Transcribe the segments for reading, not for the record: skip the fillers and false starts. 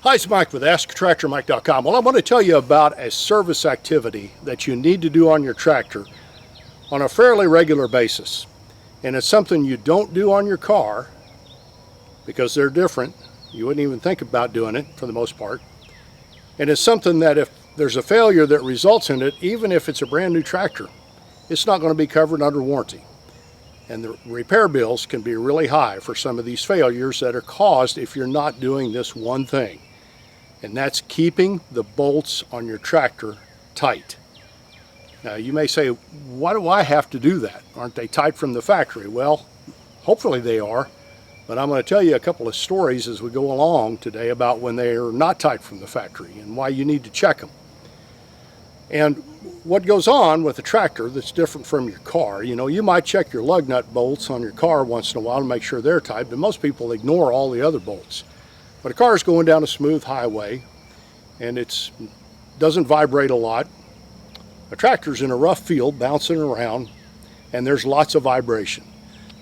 Hi, it's Mike with AskTractorMike.com. Well, I want to tell you about a service activity that you need to do on your tractor on a fairly regular basis. And it's something you don't do on your car because they're different. You wouldn't even think about doing it for the most part. And it's something that if there's a failure that results in it, even if it's a brand new tractor, it's not going to be covered under warranty. And the repair bills can be really high for some of these failures that are caused if you're not doing this one thing. And that's keeping the bolts on your tractor tight. Now you may say, why do I have to do that? Aren't they tight from the factory? Well, hopefully they are, but I'm going to tell you a couple of stories as we go along today about when they are not tight from the factory and why you need to check them. And what goes on with a tractor that's different from your car, you might check your lug nut bolts on your car once in a while to make sure they're tight, but most people ignore all the other bolts. But a car is going down a smooth highway and it doesn't vibrate a lot. A tractor's in a rough field bouncing around and there's lots of vibration.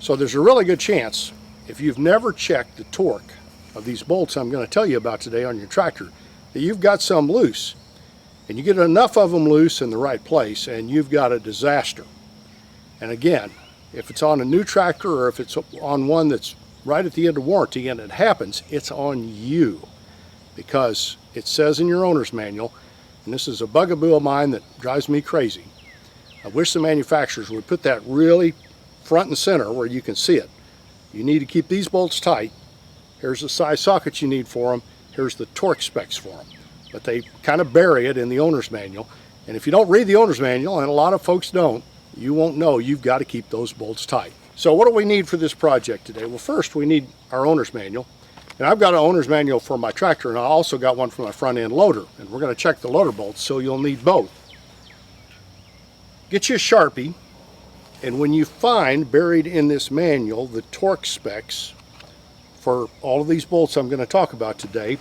So there's a really good chance, if you've never checked the torque of these bolts I'm going to tell you about today on your tractor, that you've got some loose. And you get enough of them loose in the right place and you've got a disaster. And again, if it's on a new tractor or if it's on one that's right at the end of warranty and it happens, it's on you, because it says in your owner's manual, and this is a bugaboo of mine that drives me crazy. I wish the manufacturers would put that really front and center where you can see it. You need to keep these bolts tight. Here's the size sockets you need for them. Here's the torque specs for them. But they kind of bury it in the owner's manual. And if you don't read the owner's manual, and a lot of folks don't, you won't know you've got to keep those bolts tight. So what do we need for this project today? Well, first we need our owner's manual. And I've got an owner's manual for my tractor, and I also got one for my front end loader. And we're going to check the loader bolts, so you'll need both. Get you a Sharpie, and when you find buried in this manual the torque specs for all of these bolts I'm going to talk about today,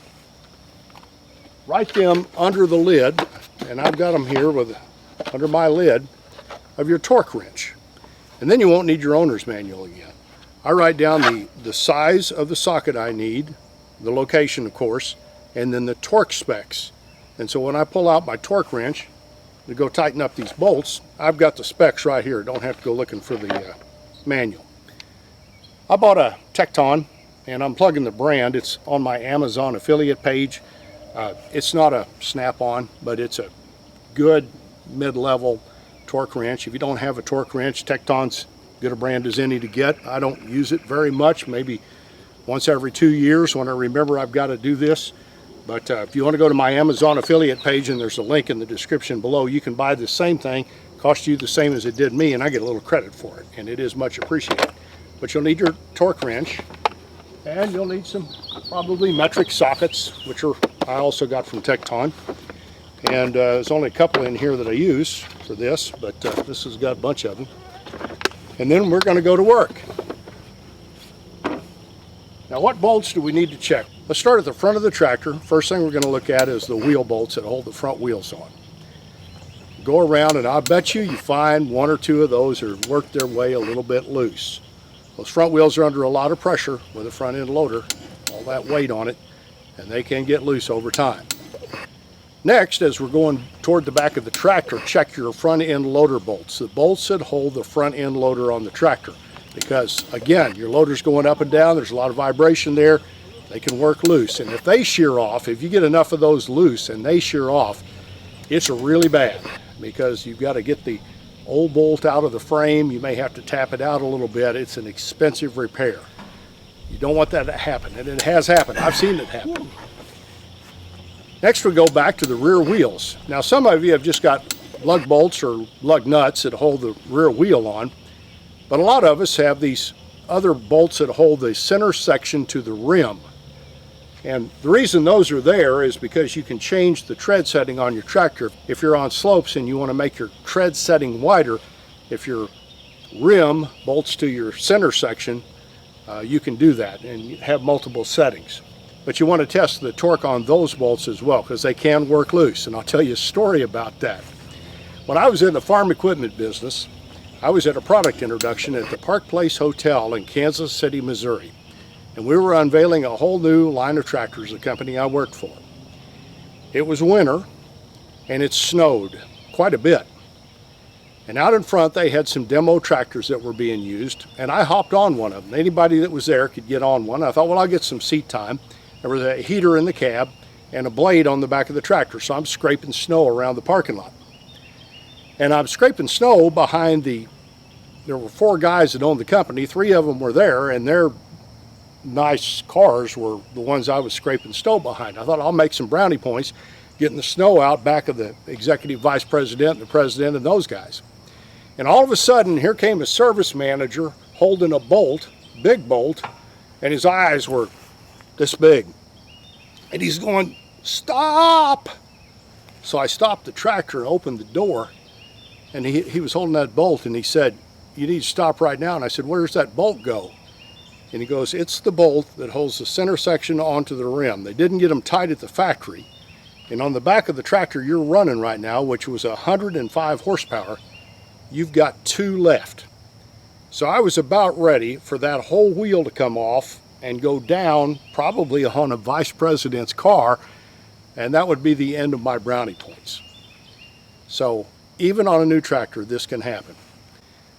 write them under the lid, and I've got them here under my lid of your torque wrench. And then you won't need your owner's manual again. I write down the size of the socket I need, the location of course, and then the torque specs. And so when I pull out my torque wrench to go tighten up these bolts, I've got the specs right here. Don't have to go looking for the manual. I bought a Tecton, and I'm plugging the brand. It's on my Amazon affiliate page. It's not a snap-on, but it's a good mid-level torque wrench. If you don't have a torque wrench, Tecton's good a brand as any to get. I don't use it very much, maybe once every 2 years when I remember I've got to do this. But if you want to go to my Amazon affiliate page, and there's a link in the description below, you can buy the same thing, cost you the same as it did me, and I get a little credit for it, and it is much appreciated. But you'll need your torque wrench, and you'll need some probably metric sockets, which I also got from Tecton. And there's only a couple in here that I use for this, but this has got a bunch of them. And then we're going to go to work. Now, what bolts do we need to check? Let's start at the front of the tractor. First thing we're going to look at is the wheel bolts that hold the front wheels on. Go around, and I bet you find one or two of those are worked their way a little bit loose. Those front wheels are under a lot of pressure with a front end loader, all that weight on it, and they can get loose over time. Next, as we're going toward the back of the tractor, check your front end loader bolts, the bolts that hold the front end loader on the tractor. Because again, your loader's going up and down, there's a lot of vibration there, they can work loose. And if they shear off, if you get enough of those loose and they shear off, it's really bad, because you've got to get the old bolt out of the frame. You may have to tap it out a little bit. It's an expensive repair. You don't want that to happen, and it has happened. I've seen it happen. Next, we go back to the rear wheels. Now, some of you have just got lug bolts or lug nuts that hold the rear wheel on, but a lot of us have these other bolts that hold the center section to the rim. And the reason those are there is because you can change the tread setting on your tractor. If you're on slopes and you want to make your tread setting wider, if your rim bolts to your center section, you can do that and you have multiple settings. But you want to test the torque on those bolts as well, because they can work loose. And I'll tell you a story about that. When I was in the farm equipment business, I was at a product introduction at the Park Place Hotel in Kansas City, Missouri. and we were unveiling a whole new line of tractors, the company I worked for. It was winter, and it snowed quite a bit. And out in front, they had some demo tractors that were being used, and I hopped on one of them. Anybody that was there could get on one. I thought, well, I'll get some seat time. There was a heater in the cab and a blade on the back of the tractor, so I'm scraping snow around the parking lot. And I'm scraping snow behind there were 4 guys that owned the company. 3 of them were there, and their nice cars were the ones I was scraping snow behind. I thought, I'll make some brownie points getting the snow out back of the executive vice president and the president and those guys. And all of a sudden, here came a service manager holding a bolt, big bolt, and his eyes were this big. And he's going, "Stop!" So I stopped the tractor and opened the door, and he was holding that bolt, and he said, "You need to stop right now." And I said, "Where's that bolt go?" And he goes, "It's the bolt that holds the center section onto the rim. They didn't get them tight at the factory. And on the back of the tractor you're running right now, which was 105 horsepower, you've got 2 left." So I was about ready for that whole wheel to come off and go down, probably on a vice president's car, and that would be the end of my brownie points. So even on a new tractor, this can happen.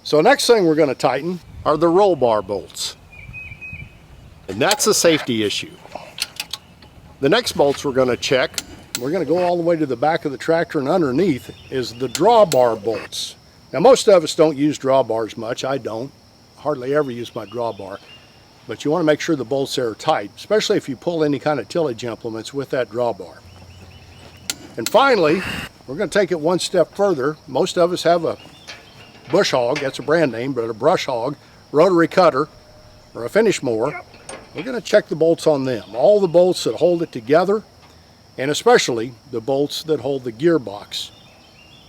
So next thing we're going to tighten are the roll bar bolts. And that's a safety issue. The next bolts we're going to check, we're going to go all the way to the back of the tractor, and underneath is the drawbar bolts. Now most of us don't use drawbars much. I don't. Hardly ever use my drawbar. But you want to make sure the bolts there are tight, especially if you pull any kind of tillage implements with that drawbar. And finally, we're going to take it one step further. Most of us have a bush hog, that's a brand name, but a brush hog, rotary cutter, or a finish mower. We're going to check the bolts on them. All the bolts that hold it together, and especially the bolts that hold the gearbox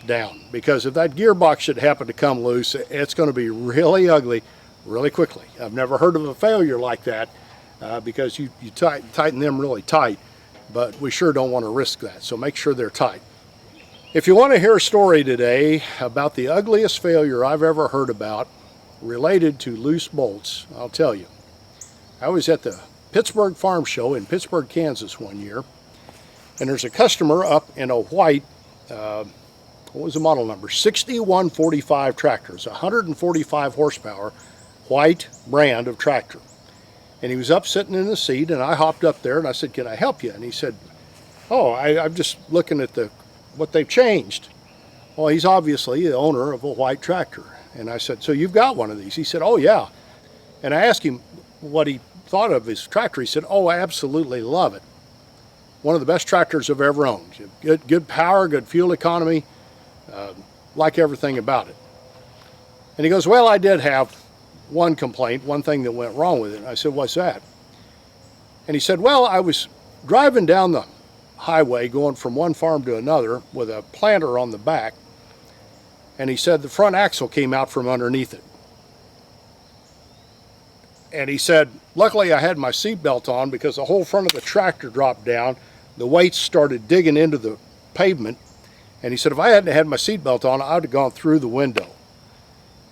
down. Because if that gearbox should happen to come loose, it's going to be really ugly really quickly. I've never heard of a failure like that because you tighten them really tight, but we sure don't want to risk that. So make sure they're tight. If you want to hear a story today about the ugliest failure I've ever heard about related to loose bolts, I'll tell you. I was at the Pittsburgh Farm Show in Pittsburgh, Kansas one year, and there's a customer up in a white, what was the model number? 6145 tractors, 145 horsepower, white brand of tractor. And he was up sitting in the seat, and I hopped up there and I said, "Can I help you?" And he said, "Oh, I'm just looking at what they've changed." Well, he's obviously the owner of a white tractor. And I said, "So you've got one of these?" He said, "Oh yeah." And I asked him what he thought of his tractor. He said, "Oh, I absolutely love it. One of the best tractors I've ever owned. Good power, good fuel economy, like everything about it." And he goes, "Well, I did have one complaint, one thing that went wrong with it." And I said, "What's that?" And he said, "Well, I was driving down the highway going from one farm to another with a planter on the back, and he said the front axle came out from underneath it. And he said, luckily I had my seatbelt on because the whole front of the tractor dropped down. The weights started digging into the pavement. And he said, if I hadn't had my seatbelt on, I would have gone through the window."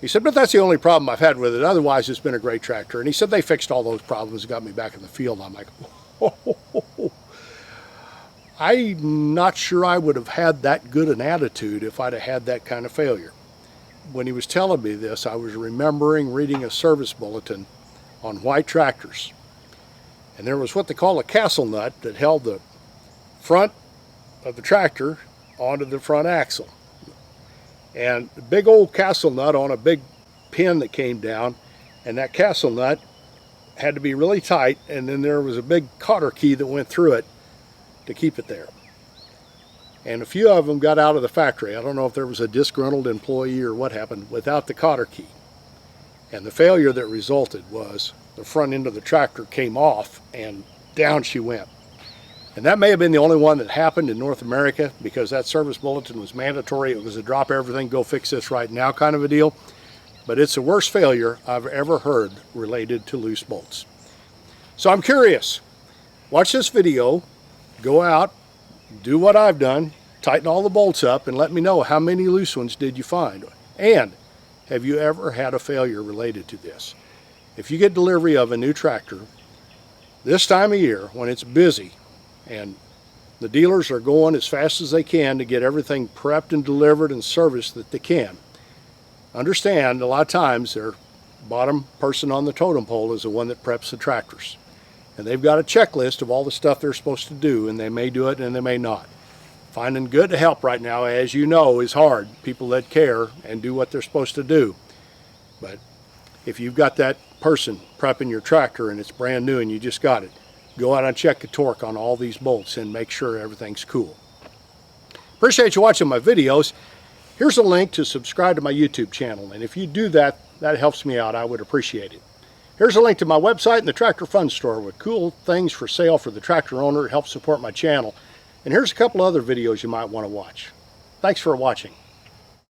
He said, "But that's the only problem I've had with it. Otherwise, it's been a great tractor." And he said, they fixed all those problems and got me back in the field. I'm like, oh. I'm not sure I would have had that good an attitude if I'd have had that kind of failure. When he was telling me this, I was remembering reading a service bulletin on white tractors. And there was what they call a castle nut that held the front of the tractor onto the front axle. And the big old castle nut on a big pin that came down, and that castle nut had to be really tight, and then there was a big cotter key that went through it to keep it there. And a few of them got out of the factory. I don't know if there was a disgruntled employee or what happened without the cotter key. And the failure that resulted was the front end of the tractor came off and down she went. And that may have been the only one that happened in North America because that service bulletin was mandatory. It was a drop everything, go fix this right now kind of a deal. But it's the worst failure I've ever heard related to loose bolts. So I'm curious. Watch this video, go out, do what I've done, tighten all the bolts up, and let me know how many loose ones did you find. And have you ever had a failure related to this? If you get delivery of a new tractor this time of year when it's busy and the dealers are going as fast as they can to get everything prepped and delivered and serviced that they can. Understand, a lot of times their bottom person on the totem pole is the one that preps the tractors. And they've got a checklist of all the stuff they're supposed to do, and they may do it and they may not. Finding good help right now, as you know, is hard. People that care and do what they're supposed to do. But if you've got that person prepping your tractor and it's brand new and you just got it, go out and check the torque on all these bolts and make sure everything's cool. Appreciate you watching my videos. Here's a link to subscribe to my YouTube channel, and if you do that, that helps me out. I would appreciate it. Here's a link to my website and the Tractor Fun Store with cool things for sale for the tractor owner. It helps support my channel. And here's a couple other videos you might want to watch. Thanks for watching.